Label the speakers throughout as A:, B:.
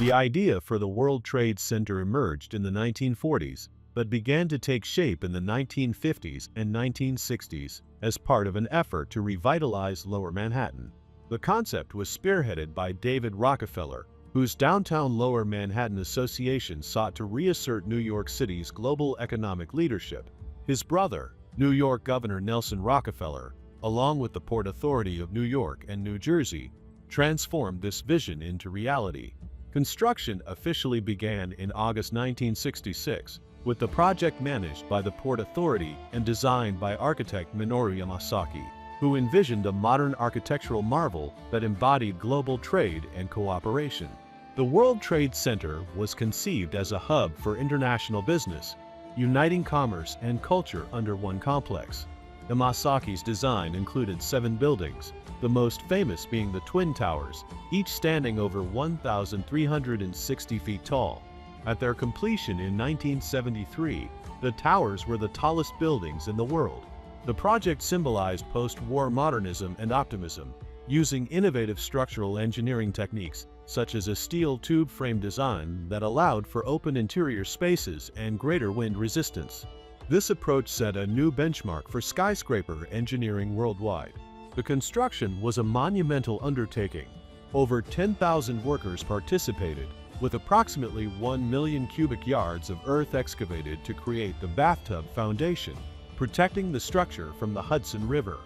A: The idea for the World Trade Center emerged in the 1940s, but began to take shape in the 1950s and 1960s as part of an effort to revitalize Lower Manhattan. The concept was spearheaded by David Rockefeller, whose Downtown Lower Manhattan Association sought to reassert New York City's global economic leadership. His brother, New York Governor Nelson Rockefeller, along with the Port Authority of New York and New Jersey, transformed this vision into reality. Construction officially began in August 1966, with the project managed by the Port Authority and designed by architect Minoru Yamasaki, who envisioned a modern architectural marvel that embodied global trade and cooperation. The World Trade Center was conceived as a hub for international business, uniting commerce and culture under one complex. Yamasaki's design included 7 buildings, the most famous being the Twin Towers, each standing over 1,360 feet tall. At their completion in 1973, the towers were the tallest buildings in the world. The project symbolized post-war modernism and optimism, using innovative structural engineering techniques such as a steel tube frame design that allowed for open interior spaces and greater wind resistance. This approach set a new benchmark for skyscraper engineering worldwide. The construction was a monumental undertaking. Over 10,000 workers participated, with approximately 1 million cubic yards of earth excavated to create the bathtub foundation, protecting the structure from the Hudson River.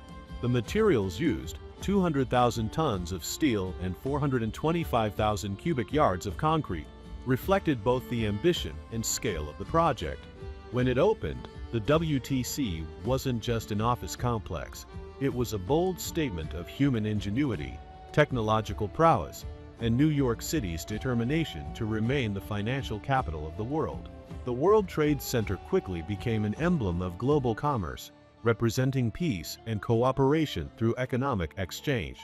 A: The materials used, 200,000 tons of steel and 425,000 cubic yards of concrete, reflected both the ambition and scale of the project. When it opened, the WTC wasn't just an office complex. It was a bold statement of human ingenuity, technological prowess, and New York City's determination to remain the financial capital of the world. The World Trade Center quickly became an emblem of global commerce, representing peace and cooperation through economic exchange.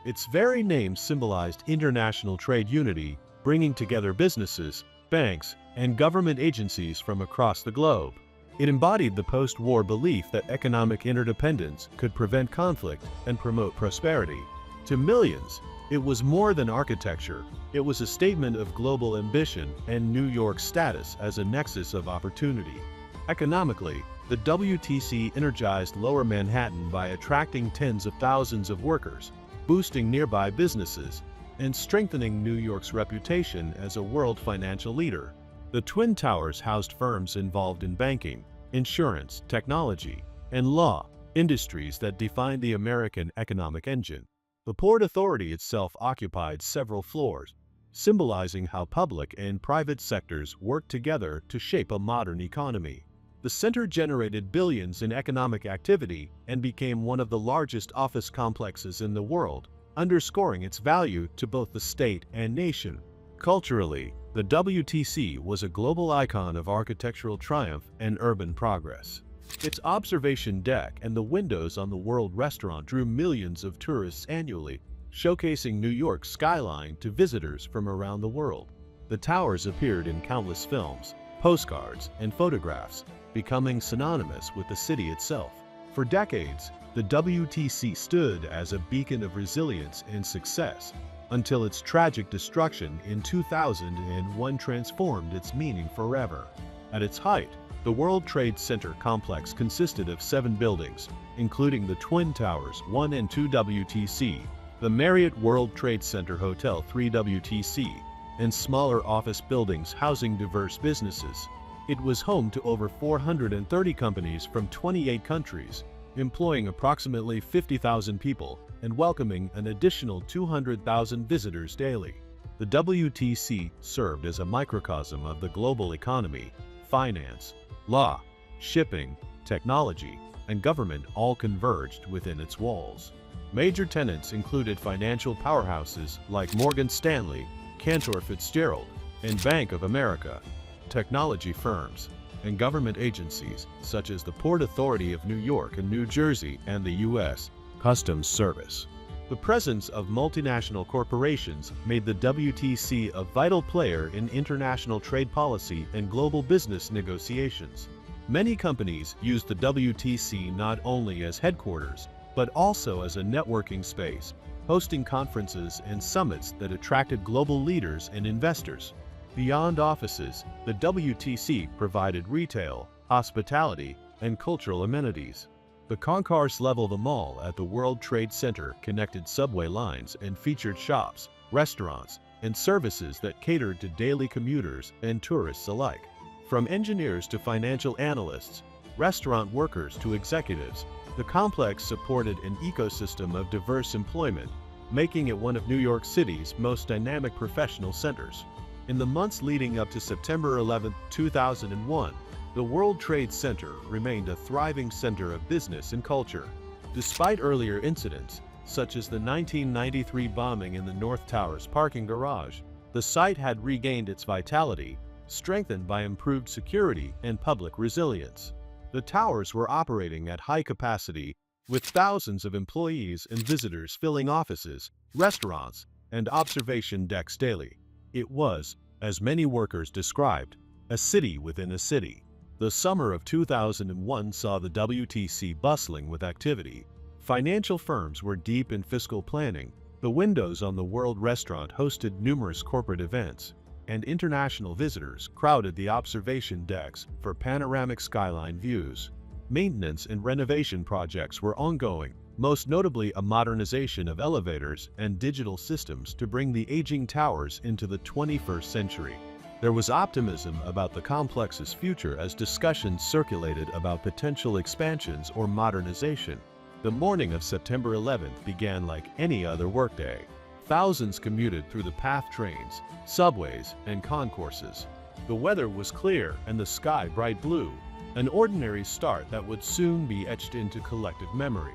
A: Its very name symbolized international trade unity, bringing together businesses, banks, and government agencies from across the globe. It embodied the post-war belief that economic interdependence could prevent conflict and promote prosperity. To millions, it was more than architecture. It was a statement of global ambition and New York's status as a nexus of opportunity. Economically, the WTC energized Lower Manhattan by attracting tens of thousands of workers, boosting nearby businesses, and strengthening New York's reputation as a world financial leader. The Twin Towers housed firms involved in banking, insurance, technology, and law, industries that defined the American economic engine. The Port Authority itself occupied several floors, symbolizing how public and private sectors worked together to shape a modern economy. The center generated billions in economic activity and became one of the largest office complexes in the world, underscoring its value to both the state and nation. Culturally, the WTC was a global icon of architectural triumph and urban progress. Its observation deck and the windows on the World Restaurant drew millions of tourists annually, showcasing New York's skyline to visitors from around the world. The towers appeared in countless films, postcards, and photographs, becoming synonymous with the city itself. For decades, the WTC stood as a beacon of resilience and success, until its tragic destruction in 2001 transformed its meaning forever. At its height, the World Trade Center complex consisted of 7 buildings, including the Twin Towers 1 and 2 WTC, the Marriott World Trade Center Hotel 3 WTC, and smaller office buildings housing diverse businesses. It was home to over 430 companies from 28 countries, employing approximately 50,000 people and welcoming an additional 200,000 visitors daily. The WTC served as a microcosm of the global economy. Finance, law, shipping, technology, and government all converged within its walls. Major tenants included financial powerhouses like Morgan Stanley, Cantor Fitzgerald, and Bank of America, technology firms, and government agencies such as the Port Authority of New York and New Jersey and the U.S. Customs Service. The presence of multinational corporations made the WTC a vital player in international trade policy and global business negotiations. Many companies used the WTC not only as headquarters, but also as a networking space, hosting conferences and summits that attracted global leaders and investors. Beyond offices, the WTC provided retail, hospitality, and cultural amenities. The concourse level of the mall at the World Trade Center connected subway lines and featured shops, restaurants, and services that catered to daily commuters and tourists alike. From engineers to financial analysts, restaurant workers to executives, the complex supported an ecosystem of diverse employment, making it one of New York City's most dynamic professional centers. In the months leading up to September 11, 2001, the World Trade Center remained a thriving center of business and culture. Despite earlier incidents, such as the 1993 bombing in the North Tower's parking garage, the site had regained its vitality, strengthened by improved security and public resilience. The towers were operating at high capacity, with thousands of employees and visitors filling offices, restaurants, and observation decks daily. It was, as many workers described, a city within a city. The summer of 2001 saw the WTC bustling with activity. Financial firms were deep in fiscal planning. The windows on the World Restaurant hosted numerous corporate events, and international visitors crowded the observation decks for panoramic skyline views. Maintenance and renovation projects were ongoing, most notably a modernization of elevators and digital systems to bring the aging towers into the 21st century. There was optimism about the complex's future as discussions circulated about potential expansions or modernization. The morning of September 11th began like any other workday. Thousands commuted through the PATH trains, subways, and concourses. The weather was clear and the sky bright blue, an ordinary start that would soon be etched into collective memory.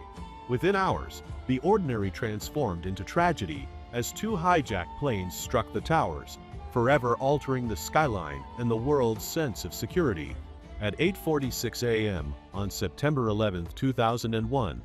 A: Within hours, the ordinary transformed into tragedy as two hijacked planes struck the towers, forever altering the skyline and the world's sense of security. At 8:46 a.m. on September 11, 2001,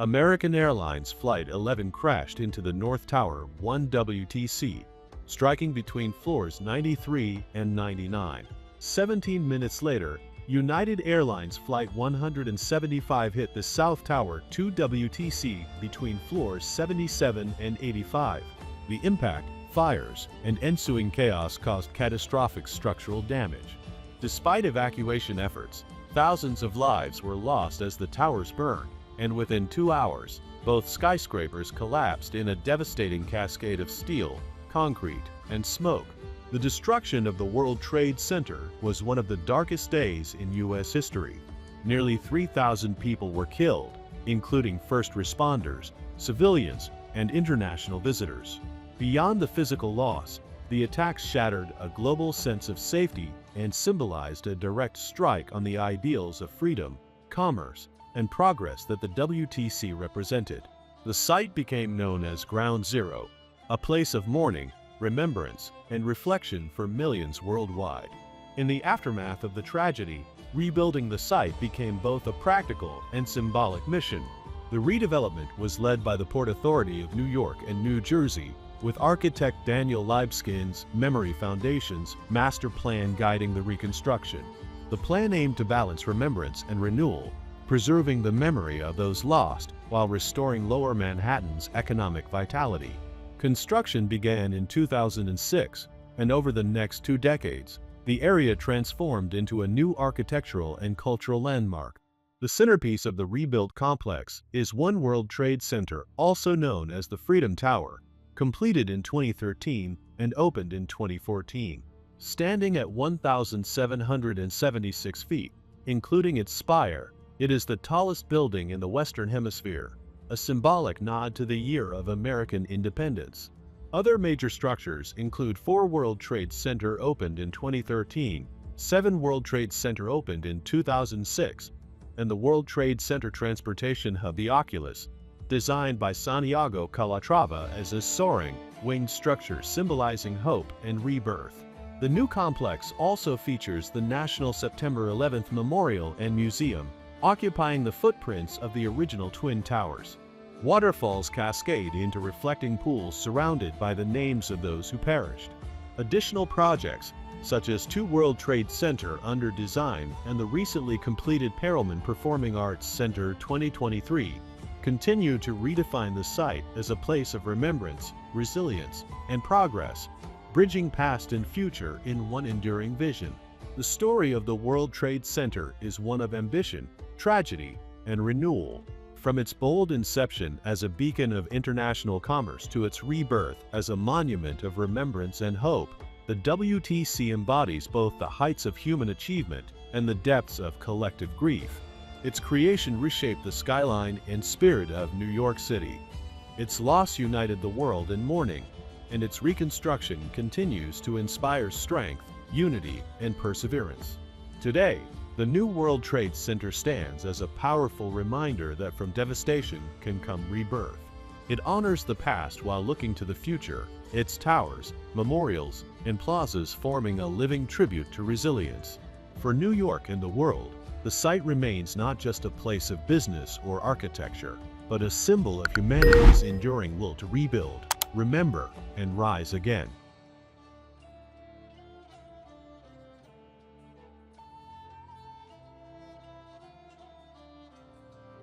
A: American Airlines Flight 11 crashed into the North Tower 1 WTC, striking between floors 93 and 99. 17 minutes later, United Airlines Flight 175 hit the South Tower 2 WTC between floors 77 and 85. The impact, fires, and ensuing chaos caused catastrophic structural damage. Despite evacuation efforts, thousands of lives were lost as the towers burned, and within 2 hours, both skyscrapers collapsed in a devastating cascade of steel, concrete, and smoke. The destruction of the World Trade Center was one of the darkest days in U.S. history. Nearly 3,000 people were killed, including first responders, civilians, and international visitors. Beyond the physical loss, the attacks shattered a global sense of safety and symbolized a direct strike on the ideals of freedom, commerce, and progress that the WTC represented. The site became known as Ground Zero, a place of mourning, remembrance, and reflection for millions worldwide. In the aftermath of the tragedy, rebuilding the site became both a practical and symbolic mission. The redevelopment was led by the Port Authority of New York and New Jersey, with architect Daniel Libeskind's Memory Foundation's master plan guiding the reconstruction. The plan aimed to balance remembrance and renewal, preserving the memory of those lost while restoring Lower Manhattan's economic vitality. Construction began in 2006, and over the next 2 decades, the area transformed into a new architectural and cultural landmark. The centerpiece of the rebuilt complex is One World Trade Center, also known as the Freedom Tower, completed in 2013 and opened in 2014. Standing at 1,776 feet, including its spire, it is the tallest building in the Western Hemisphere, a symbolic nod to the year of American independence. Other major structures include 4 World Trade Center opened in 2013, 7 World Trade Center opened in 2006, and the World Trade Center transportation hub the Oculus, designed by Santiago Calatrava as a soaring, winged structure symbolizing hope and rebirth. The new complex also features the National September 11th Memorial and Museum, occupying the footprints of the original Twin Towers. Waterfalls cascade into reflecting pools surrounded by the names of those who perished. Additional projects, such as 2 World Trade Center under design and the recently completed Perelman Performing Arts Center 2023, continue to redefine the site as a place of remembrance, resilience, and progress, bridging past and future in one enduring vision. The story of the World Trade Center is one of ambition, tragedy, and renewal. From its bold inception as a beacon of international commerce to its rebirth as a monument of remembrance and hope, the WTC embodies both the heights of human achievement and the depths of collective grief. Its creation reshaped the skyline and spirit of New York City. Its loss united the world in mourning, and its reconstruction continues to inspire strength, unity, and perseverance. Today, the new World Trade Center stands as a powerful reminder that from devastation can come rebirth. It honors the past while looking to the future, its towers, memorials, and plazas forming a living tribute to resilience. For New York and the world, the site remains not just a place of business or architecture, but a symbol of humanity's enduring will to rebuild, remember, and rise again.